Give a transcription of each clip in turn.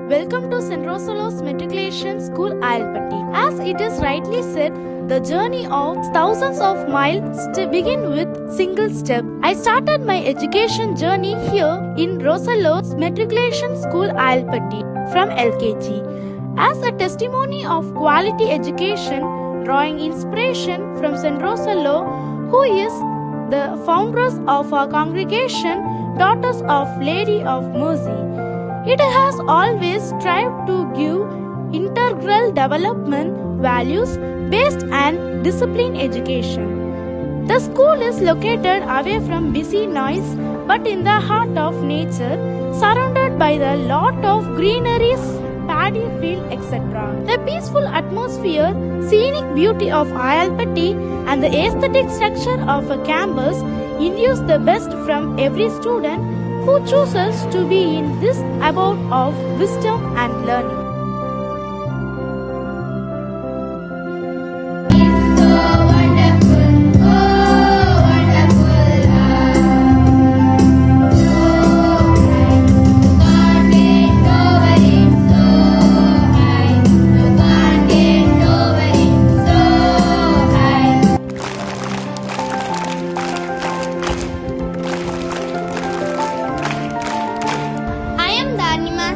Welcome to St. Rosalo's Matriculation School, Ayalpatti. As it is rightly said, the journey of thousands of miles to begin with single step. I started my education journey here in Rosalo's Matriculation School, Ayalpatti from LKG. As a testimony of quality education, drawing inspiration from St. Rosalo, who is the founders of our congregation, Daughters of Lady of Mercy. It has always strived to give integral development, values-based and disciplined education. The school is located away from busy noise but in the heart of nature, surrounded by the lot of greeneries, paddy field, etc. The peaceful atmosphere, scenic beauty of Ayalpatti and the aesthetic structure of a campus induce the best from every student who chooses to be in this abode of wisdom and learning.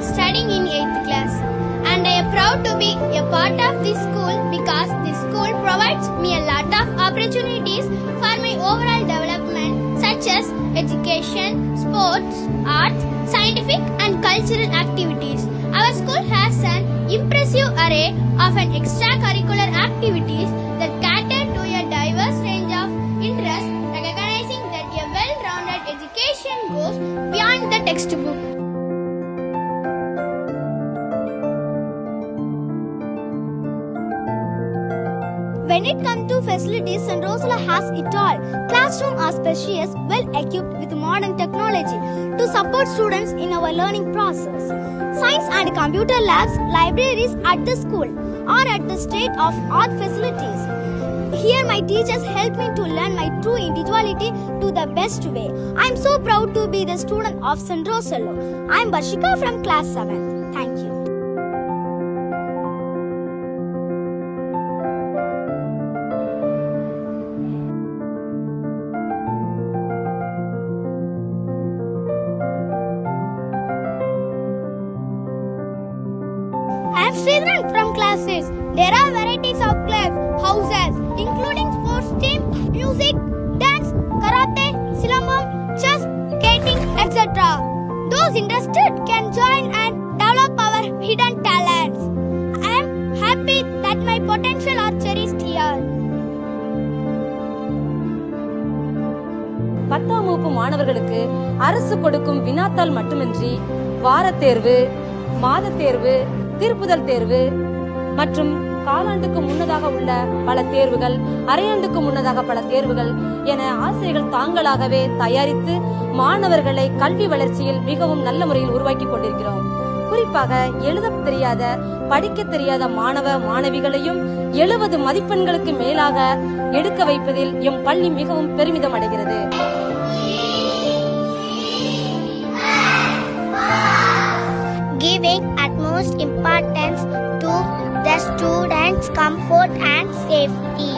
Studying in 8th class, and I am proud to be a part of this school because this school provides me a lot of opportunities for my overall development, such as education, sports, arts, scientific and cultural activities. Our school has an impressive array of an extracurricular activities that cater to a diverse range of interests, recognizing that a well-rounded education goes beyond the textbook. When it comes to facilities, St. Rosalo has it all. Classrooms are spacious, well equipped with modern technology to support students in our learning process. Science and computer labs, libraries at the school are at the state-of-art facilities. Here my teachers help me to learn my true individuality to the best way. I am so proud to be the student of St. Rosalo. I am Bashika from class 7. Thank you. I am Sridharan from class 6. There are varieties of clubs, houses, including sports team, music, dance, karate, silambam, chess, skating, etc. Those interested can join and develop our hidden talents. I am happy that my potential are cherished here. 10ஆம் வகுப்பு மாணவர்களுக்கு அரசு கொடுக்கும் வினாத்தாள் மட்டுமின்றி வாரத் தேர்வு, மாதத் தேர்வு, திருப்புதல் தேர்வு மற்றும் காலாண்டுக்கு முன்னதாக உள்ள பல தேர்வுகள், அரையாண்டுக்கு முன்னதாக பல தேர்வுகள் என ஆசிரியர்கள் தாங்களாகவே தயாரித்து மாணவர்களை கல்வி வளர்ச்சியில் மிகவும் நல்ல முறையில் உருவாக்கி கொண்டிருக்கிறோம். குறிப்பாக எழுத தெரியாத, படிக்க தெரியாத மாணவ மாணவிகளையும் 70 மதிப்பெண்களுக்கு மேலாக எடுக்க வைப்பதில் எம் பள்ளி மிகவும் பெருமிதம் அடைகிறது. Giving utmost importance to the students' comfort and safety.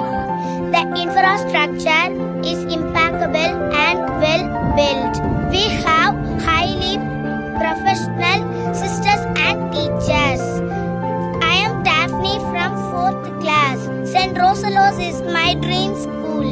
The infrastructure is impeccable and well built. We have highly professional sisters and teachers. I am Daphne from 4th class. St. Rosalo's is my dream school.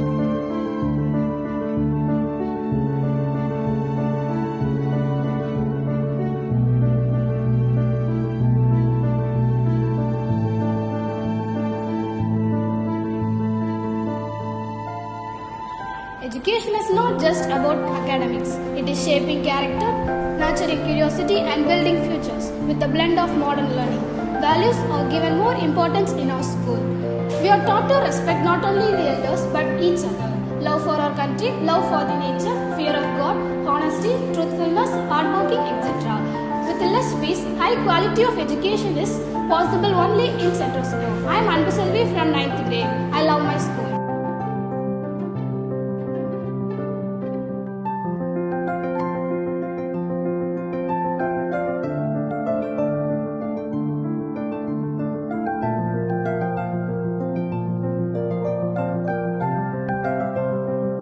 Education is not just about academics. It is shaping character, nurturing curiosity and building futures with a blend of modern learning. Values are given more importance in our school. We are taught to respect not only the elders but each other. Love for our country, love for the nature, fear of God, honesty, truthfulness, hard working, etc. With less fees, high quality of education is possible only in St. Rosalo. I am Anbu Selvi from 9th grade. I love my school.